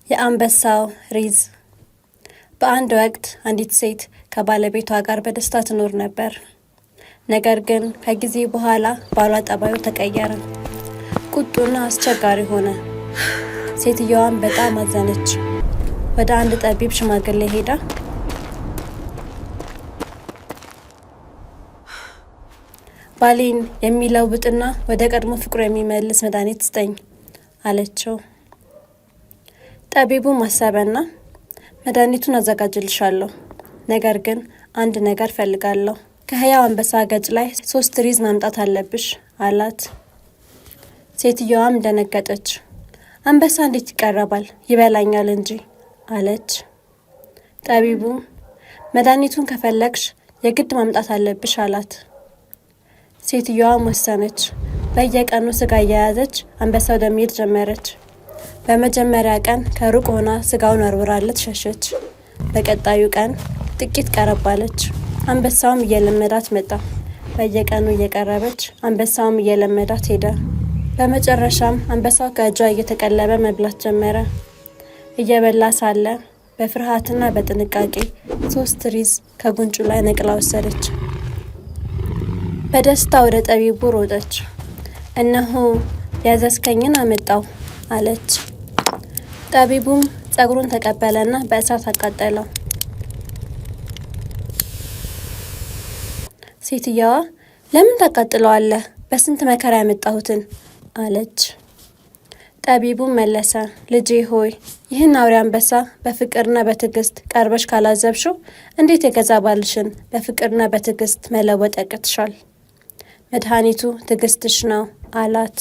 የአንበሳው ሪዝ። በአንድ ወቅት አንዲት ሴት ከባለቤቷ ጋር በደስታ ትኖር ነበር። ነገር ግን ከጊዜ በኋላ ባሏ ጠባዩ ተቀየረ። ቁጡና አስቸጋሪ ሆነ። ሴትየዋም በጣም አዘነች። ወደ አንድ ጠቢብ ሽማግሌ ሄዳ ባሌን የሚለውጥና ወደ ቀድሞ ፍቅሩ የሚመልስ መድኃኒት ስጠኝ አለችው። ጠቢቡ አሰበና መድኃኒቱን አዘጋጅልሻለሁ፣ ነገር ግን አንድ ነገር ፈልጋለሁ። ከሕያው አንበሳ ገጭ ላይ 3 ሪዝ ማምጣት አለብሽ አላት። ሴትየዋም ደነገጠች። አንበሳ እንዴት ይቀርባል? ይበላኛል እንጂ አለች። ጠቢቡ መድኃኒቱን ከፈለግሽ የግድ ማምጣት አለብሽ አላት። ሴትየዋም ወሰነች። በየቀኑ ስጋ እየያዘች አንበሳ ወደሚሄድ ጀመረች። በመጀመሪያ ቀን ከሩቅ ሆና ስጋውን ወርውራለት ሸሸች። በቀጣዩ ቀን ጥቂት ቀረባለች። አንበሳውም እየለመዳት መጣ። በየቀኑ እየቀረበች አንበሳውም እየለመዳት ሄደ። በመጨረሻም አንበሳው ከእጇ እየተቀለበ መብላት ጀመረ። እየበላ ሳለ በፍርሃትና በጥንቃቄ 3 ሪዝ ከጉንጩ ላይ ነቅላ ወሰደች። በደስታ ወደ ጠቢቡ ሮጠች። እነሆ ያዘዝከኝን አመጣው አለች። ጠቢቡም ጸጉሩን ተቀበለና በእሳት አቃጠለው። ሴትየዋ ለምን ታቃጥለዋለህ? በስንት መከራ ያመጣሁትን አለች። ጠቢቡም መለሰ፣ ልጄ ሆይ ይህን አውሬ አንበሳ በፍቅርና በትዕግስት ቀርበሽ ካላዘብሽው እንዴት የገዛ ባልሽን በፍቅርና በትዕግስት መለወጥ ያቅትሻል? መድኃኒቱ ትዕግስትሽ ነው አላት።